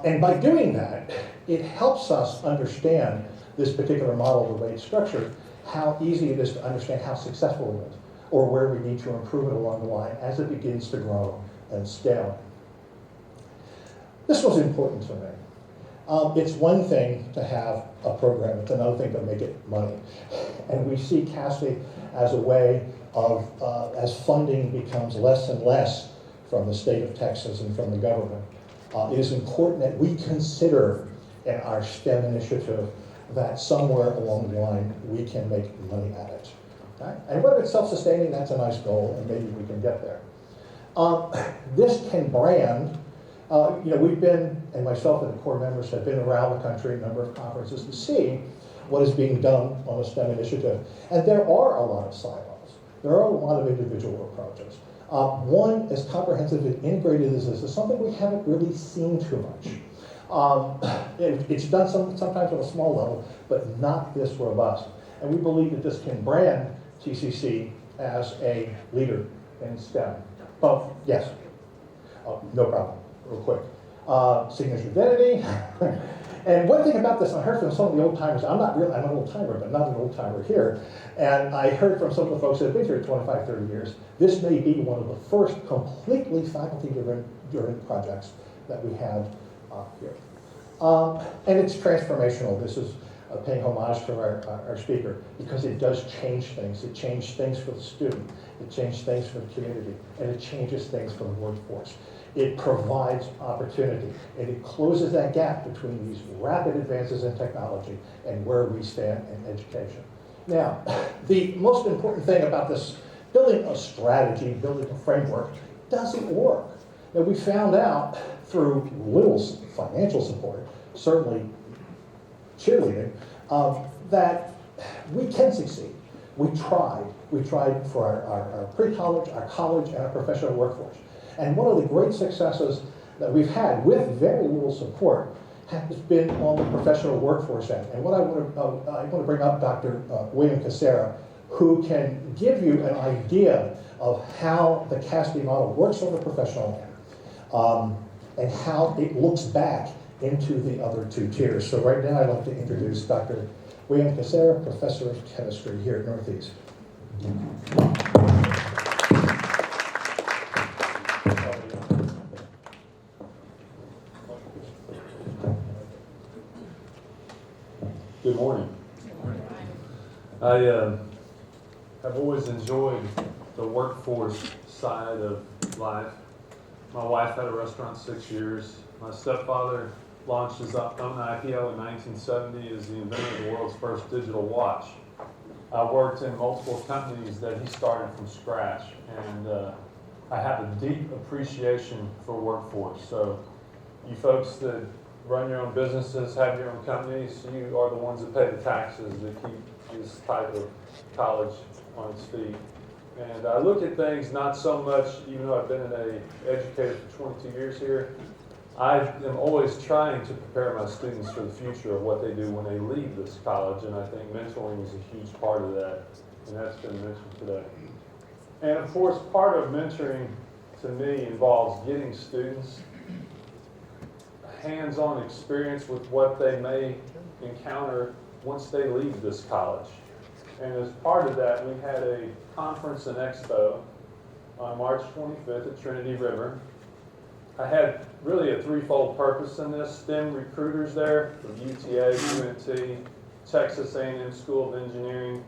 D: And by doing that, it helps us understand this particular model, the way it's structured, how easy it is to understand how successful it is, or where we need to improve it along the line as it begins to grow and scale. This was important to me. It's one thing to have a program, it's another thing to make it money. And we see CASB as a way of, as funding becomes less and less from the state of Texas and from the government, it is important that we consider in our STEM initiative that somewhere along the line we can make money at it. Okay? And whether it's self-sustaining, that's a nice goal, and maybe we can get there. This can brand. We've been, and myself and the core members have been around the country, a number of conferences, to see what is being done on a STEM initiative. And there are a lot of silos. There are a lot of individual approaches. One as comprehensive and integrated as this is something we haven't really seen too much. It's done sometimes on a small level, but not this robust. And we believe that this can brand TCC as a leader in STEM. Oh, yes. No problem. Real quick. Signature identity. And one thing about this, I heard from some of the old timers, I'm an old timer, but not an old timer here. And I heard from some of the folks that have been here 25, 30 years, this may be one of the first completely faculty-driven projects that we have here. And it's transformational. This is paying homage to our speaker, because it does change things. It changes things for the student, it changes things for the community, and it changes things for the workforce. It provides opportunity, and it closes that gap between these rapid advances in technology and where we stand in education. Now, the most important thing about this, building a strategy, building a framework, doesn't work. Now, we found out through little financial support, certainly cheerleading, that we can succeed. We tried. We tried for our pre-college, our college, and our professional workforce. And one of the great successes that we've had with very little support has been on the professional workforce end. And what I want to bring up Dr. William Kucera, who can give you an idea of how the CASB model works on the professional end, and how it looks back into the other two tiers. So right now I'd like to introduce Dr. William Kucera, Professor of Chemistry here at Northeast.
E: Good morning. I have always enjoyed the workforce side of life. My wife had a restaurant 6 years. My stepfather launched his own IPO in 1970 as the inventor of the world's first digital watch. I worked in multiple companies that he started from scratch, and I have a deep appreciation for workforce. So you folks that run your own businesses, have your own companies, you are the ones that pay the taxes that keep this type of college on its feet. And I look at things not so much, even though I've been an educator for 22 years here, I am always trying to prepare my students for the future of what they do when they leave this college, and I think mentoring is a huge part of that, and that's been mentioned today. And of course, part of mentoring to me involves getting students hands-on experience with what they may encounter once they leave this college. And as part of that, we had a conference and expo on March 25th at Trinity River. I had really a threefold purpose in this. STEM recruiters there from UTA, UNT, Texas A&M School of Engineering,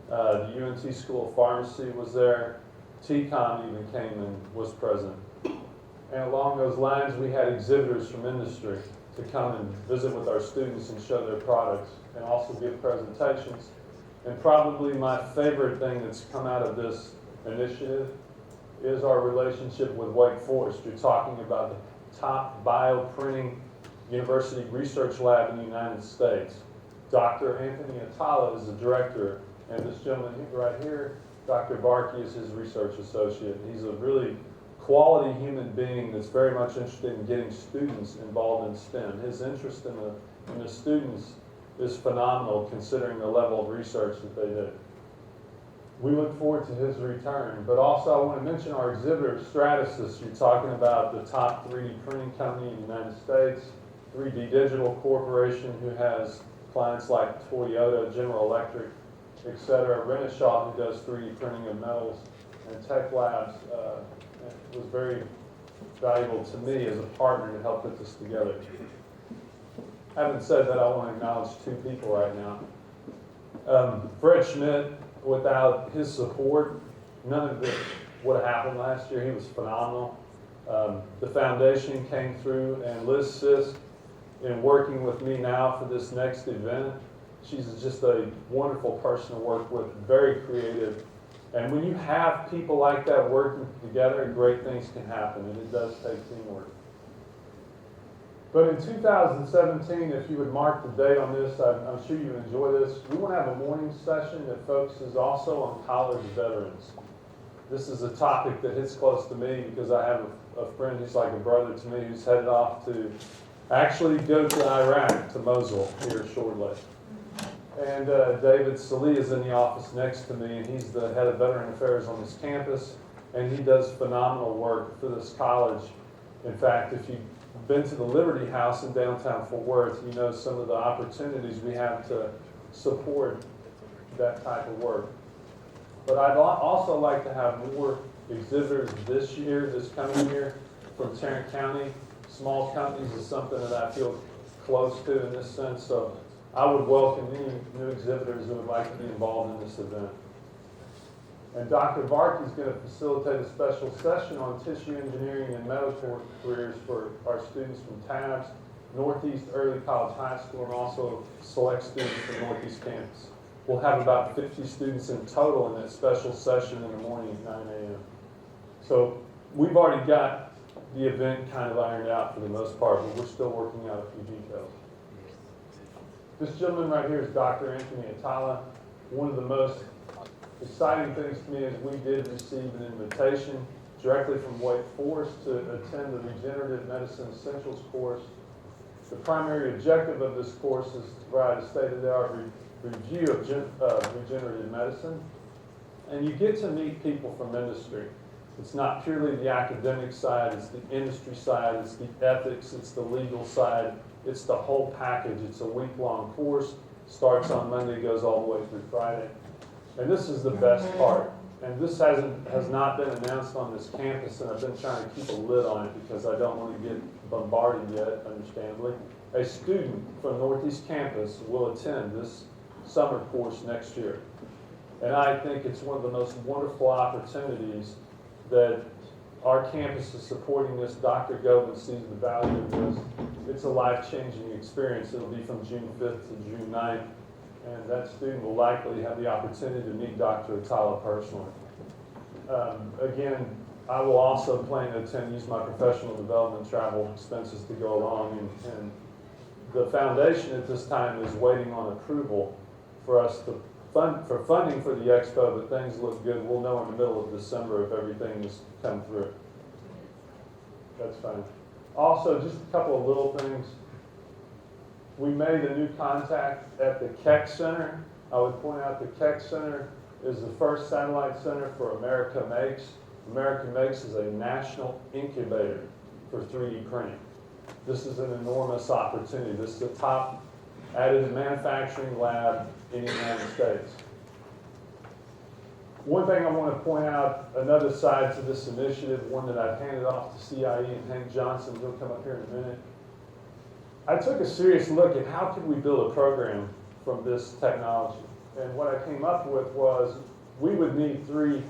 E: the UNT School of Pharmacy was there. TCOM even came and was present. And along those lines, we had exhibitors from industry to come and visit with our students and show their products and also give presentations. And probably my favorite thing that's come out of this initiative is our relationship with Wake Forest. You're talking about the top bioprinting university research lab in the United States. Dr. Anthony Atala is the director, and this gentleman right here, Dr. Barkey, is his research associate. He's a really quality human being that's very much interested in getting students involved in STEM. His interest in the students is phenomenal considering the level of research that they do. We look forward to his return, but also I want to mention our exhibitor, Stratasys. You're talking about the top 3D printing company in the United States, 3D Digital Corporation, who has clients like Toyota, General Electric, etc. Renishaw, who does 3D printing of metals, and Tech Labs was very valuable to me as a partner to help put this together. Having said that, I want to acknowledge two people right now. Fred Schmidt, without his support, none of this would have happened last year. He was phenomenal. The foundation came through, and Liz Sisk, in working with me now for this next event, she's just a wonderful person to work with, very creative. And when you have people like that working together, great things can happen, and it does take teamwork. But in 2017, if you would mark the date on this, I'm sure you enjoy this, we want to have a morning session that focuses also on college veterans. This is a topic that hits close to me because I have a friend who's like a brother to me who's headed off to actually go to Iraq, to Mosul, here shortly. And David Salih is in the office next to me, and he's the head of Veteran Affairs on this campus, and he does phenomenal work for this college. In fact, if you've been to the Liberty House in downtown Fort Worth, you know some of the opportunities we have to support that type of work. But I'd also like to have more exhibitors this year, this coming year, from Tarrant County. Small companies is something that I feel close to in this sense, so I would welcome any new exhibitors who would like to be involved in this event. And Dr. Barkey is going to facilitate a special session on tissue engineering and medical careers for our students from TABS, Northeast Early College High School, and also select students from Northeast Campus. We'll have about 50 students in total in that special session in the morning at 9 a.m. So we've already got the event kind of ironed out for the most part, but we're still working out a few details. This gentleman right here is Dr. Anthony Atala. One of the most exciting things to me is we did receive an invitation directly from Wake Forest to attend the Regenerative Medicine Essentials course. The primary objective of this course is to provide a state-of-the-art review of regenerative medicine. And you get to meet people from industry. It's not purely the academic side, it's the industry side, it's the ethics, it's the legal side, it's the whole package. It's a week-long course, starts on Monday, goes all the way through Friday. And this is the best part. And this has not been announced on this campus, and I've been trying to keep a lid on it because I don't want to get bombarded yet, understandably. A student from Northeast Campus will attend this summer course next year. And I think it's one of the most wonderful opportunities that our campus is supporting this. Dr. Govan sees the value of this. It's a life-changing experience. It'll be from June 5th to June 9th. And that student will likely have the opportunity to meet Dr. Atala personally. Again, I will also plan to attend, use my professional development travel expenses to go along. And the foundation at this time is waiting on approval for us to for funding for the expo, but things look good. We'll know in the middle of December if everything has come through. That's fine. Also, just a couple of little things. We made a new contact at the Keck Center. I would point out the Keck Center is the first satellite center for America Makes. America Makes is a national incubator for 3D printing. This is an enormous opportunity. This is the top additive manufacturing lab in the United States. One thing I want to point out, another side to this initiative, one that I've handed off to CIE and Hank Johnson, he'll come up here in a minute. I took a serious look at how could we build a program from this technology. And what I came up with was we would need 3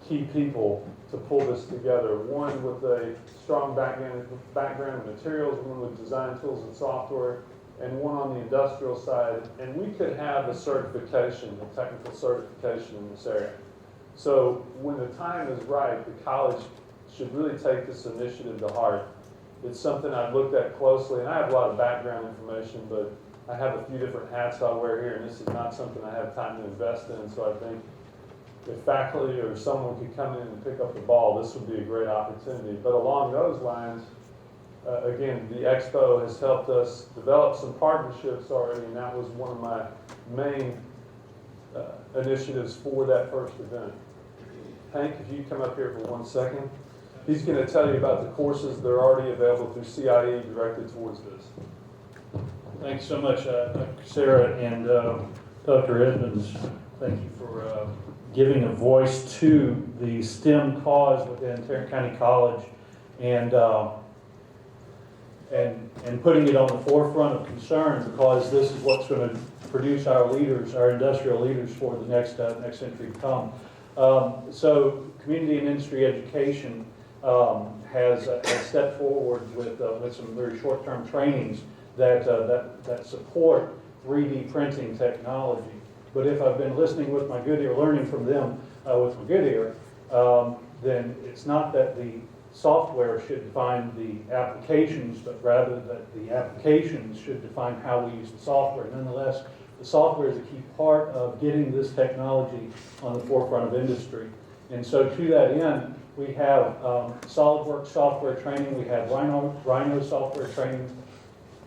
E: key people to pull this together. One with a strong background in materials, one with design tools and software, and one on the industrial side. And we could have a certification, a technical certification in this area. So when the time is right, the college should really take this initiative to heart. It's something I've looked at closely, and I have a lot of background information, but I have a few different hats I wear here, and this is not something I have time to invest in. So I think if faculty or someone could come in and pick up the ball, this would be a great opportunity. But along those lines, again, the Expo has helped us develop some partnerships already, and that was one of my main initiatives for that first event. Hank, if you come up here for 1 second. He's going to tell you about the courses that are already available through CIE directed towards this.
F: Thanks so much, Dr. Kucera and Dr. Edmonds. Thank you for giving a voice to the STEM cause within Tarrant County College and putting it on the forefront of concern, because this is what's going to produce our leaders, our industrial leaders for the next century to come. So community and industry education has stepped forward with some very short-term trainings that support 3D printing technology. But if I've been listening with my good ear, learning from them with my good ear, then it's not that the software should define the applications, but rather that the applications should define how we use the software. Nonetheless, the software is a key part of getting this technology on the forefront of industry. And so to that end, we have SolidWorks software training, we have Rhino software training,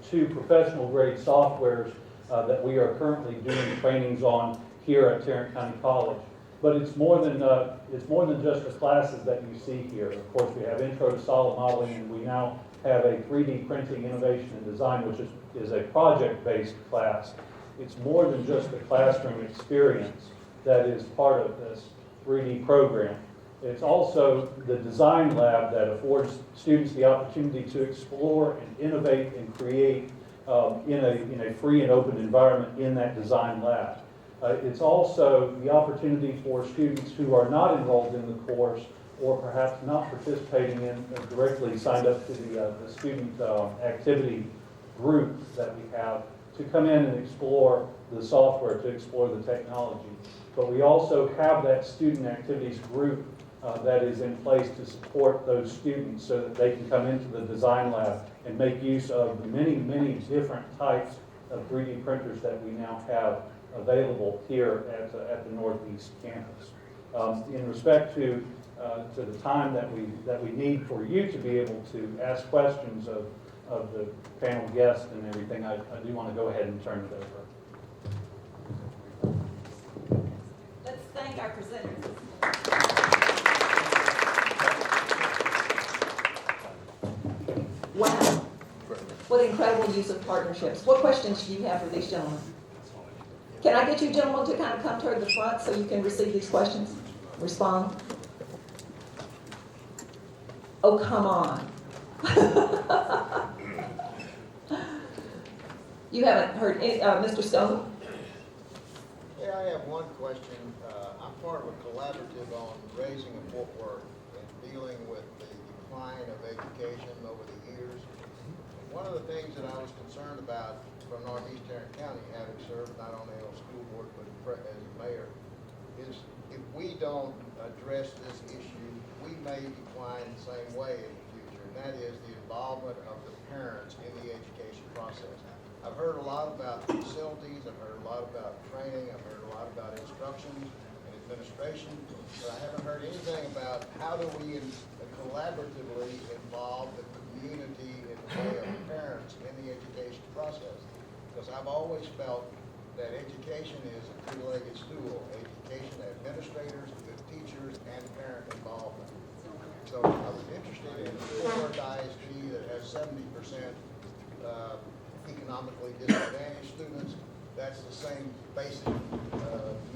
F: 2 professional grade softwares that we are currently doing trainings on here at Tarrant County College. But it's more than just the classes that you see here. Of course, we have Intro to Solid Modeling, and we now have a 3D Printing Innovation and Design, which is a project-based class. It's more than just the classroom experience that is part of this 3D program. It's also the design lab that affords students the opportunity to explore and innovate and create in a free and open environment in that design lab. It's also the opportunity for students who are not enrolled in the course or perhaps not participating in directly signed up to the student activity group that we have to come in and explore the software, to explore the technology. But we also have that student activities group that is in place to support those students so that they can come into the design lab and make use of the many, many different types of 3D printers that we now have available here at the Northeast campus. In respect to the time that we need for you to be able to ask questions of the panel guests and everything, I do want to go ahead and turn it over.
A: Let's thank our presenters. Wow. What incredible use of partnerships. What questions do you have for these gentlemen? Can I get you gentlemen to kind of come toward the front so you can receive these questions? Respond. Oh, come on. You haven't heard any, Mr. Stone?
G: Yeah, I have one question. I'm part of a collaborative on raising a Fort Worth and dealing with the decline of education over the years. One of the things that I was concerned about from Northeast Tarrant County, having served not only on school board but as a mayor, is if we don't address this issue, we may decline the same way in the future, and that is the involvement of the parents in the education process. I've heard a lot about facilities, I've heard a lot about training, I've heard a lot about instructions and administration, but I haven't heard anything about how do we collaboratively involve the community in the way of parents in the education process. Because I've always felt that education is a three-legged stool: education, administrators, good teachers, and parent involvement. So I was interested in the Fort Worth ISD that has 70% economically disadvantaged students. That's the same basic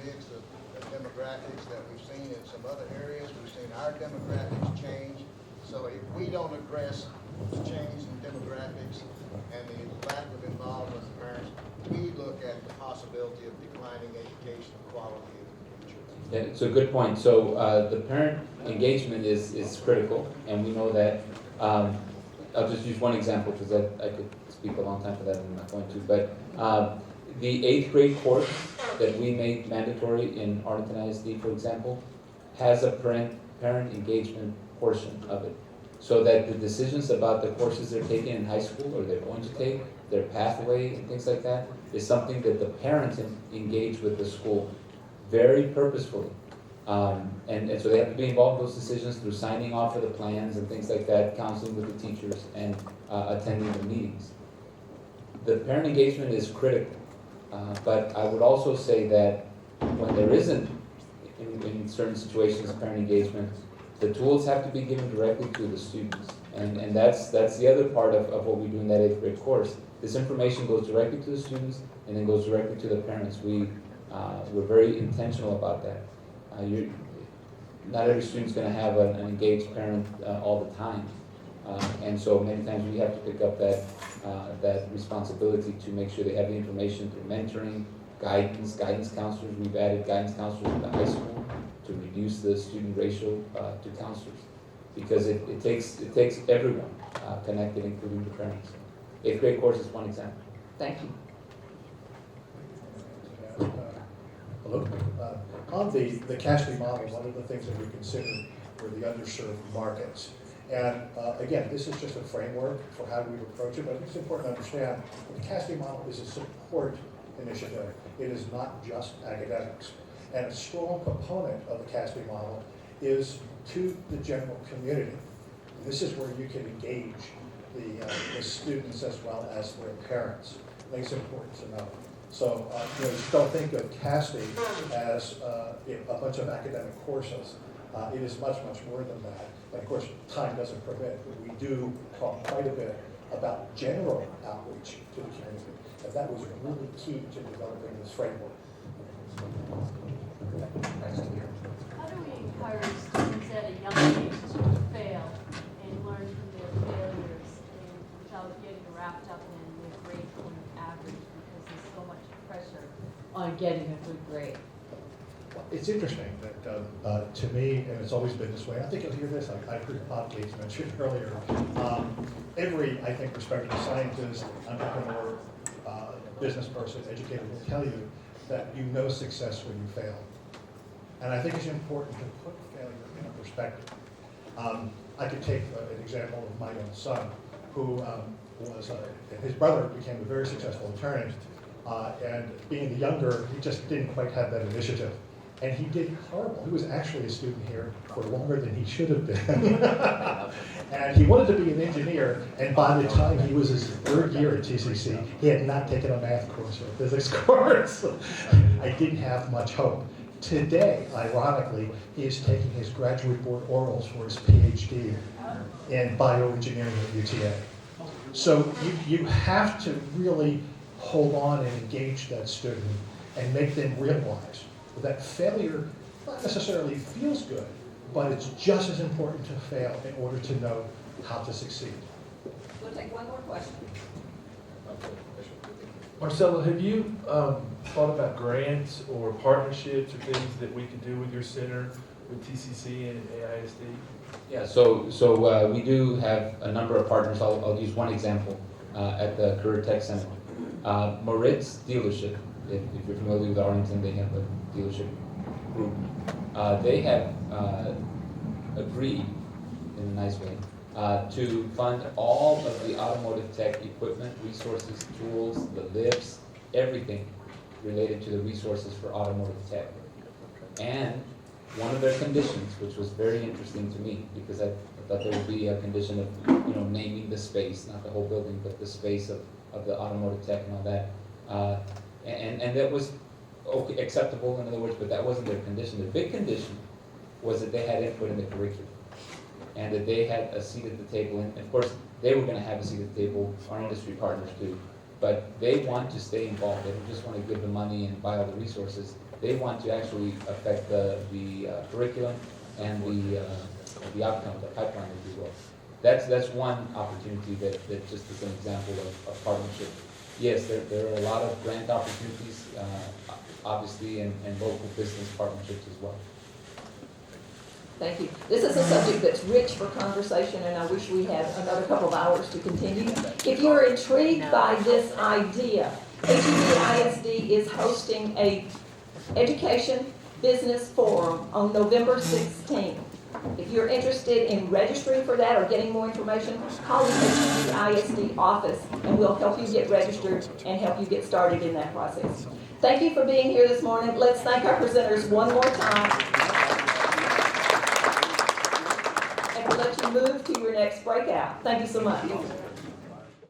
G: mix of demographics that we've seen in some other areas. We've seen our demographics change. So if we don't address the change in demographics and the lack of involvement of parents, we look at the possibility of declining education quality in the future.
B: Yeah, it's a good point. So the parent engagement is critical, and we know that. I'll just use one example because I could speak a long time for that, and I'm not going to. But the 8th grade course that we made mandatory in Arlington ISD, for example, has a parent engagement portion of it, so that the decisions about the courses they're taking in high school or they're going to take, their pathway and things like that, is something that the parents engage with the school very purposefully. And so they have to be involved in those decisions through signing off of the plans and things like that, counseling with the teachers, and attending the meetings. The parent engagement is critical, but I would also say that when there isn't, in certain situations, parent engagement, the tools have to be given directly to the students. And that's the other part of what we do in that 8th grade course. This information goes directly to the students and then goes directly to the parents. We're very intentional about that. Not every student's going to have an engaged parent all the time. And so many times we have to pick up that responsibility to make sure they have the information through mentoring, guidance counselors. We've added guidance counselors in the high school to reduce the student ratio to counselors, because it takes everyone connected, including the parents. 8th grade course is one example. Thank you.
D: Hello. On the CASB model, one of the things that we considered were the underserved markets. And again, this is just a framework for how we approach it, but it's important to understand the CASB model is a support initiative. It is not just academics. And a strong component of the CASB model is to the general community. This is where you can engage the students as well as their parents. I think it's important to know. So just don't think of CASB as a bunch of academic courses. It is much, much more than that. And of course, time doesn't permit, but we do talk quite a bit about general outreach to the community. And that was really key to developing this framework.
H: How do we encourage students at a young age to fail and learn from their failures and without getting wrapped up in their grade point average, because there's so much pressure on getting a good grade?
D: It's interesting that to me, and it's always been this way, I think you'll hear this, I heard Bob Gates mentioned earlier, every, I think, respected scientist, entrepreneur, business person, educator will tell you that you know success when you fail. And I think it's important to put failure in a perspective. I could take an example of my own son, who his brother became a very successful attorney, and being the younger, he just didn't quite have that initiative. And he did horrible. He was actually a student here for longer than he should have been. And he wanted to be an engineer, and by the time he was his 3rd year at TCC, he had not taken a math course or a physics course. I didn't have much hope. Today, ironically, he is taking his graduate board orals for his PhD in bioengineering at UTA. So you have to really hold on and engage that student and make them realize that failure not necessarily feels good, but it's just as important to fail in order to know how to succeed.
A: We'll take one more question.
I: Marcelo, have you thought about grants or partnerships or things that we could do with your center, with TCC and AISD?
B: Yeah, so we do have a number of partners. I'll use one example at the Keck Center. Moritz dealership, if you're familiar with Arlington, they have a dealership group. They have agreed, in a nice way, to fund all of the automotive tech equipment, resources, tools, the lifts, everything related to the resources for automotive tech. And one of their conditions, which was very interesting to me, because I thought there would be a condition of naming the space, not the whole building, but the space of the automotive tech and all that. And that was okay, acceptable, in other words, but that wasn't their condition. The big condition was that they had input in the curriculum and that they had a seat at the table. And of course, they were going to have a seat at the table, our industry partners too. but they want to stay involved. They don't just want to give the money and buy all the resources. They want to actually affect the curriculum and the outcome, the pipeline, if you will. That's one opportunity that just is an example of partnership. Yes, there are a lot of grant opportunities, obviously, and local business partnerships as well.
A: Thank you. This is a subject that's rich for conversation, and I wish we had another couple of hours to continue. If you're intrigued by this idea, HEB ISD is hosting a education business forum on November 16th. If you're interested in registering for that or getting more information, call the HEB ISD office, and we'll help you get registered and help you get started in that process. Thank you for being here this morning. Let's thank our presenters one more time. And we'll let you move to your next breakout. Thank you so much.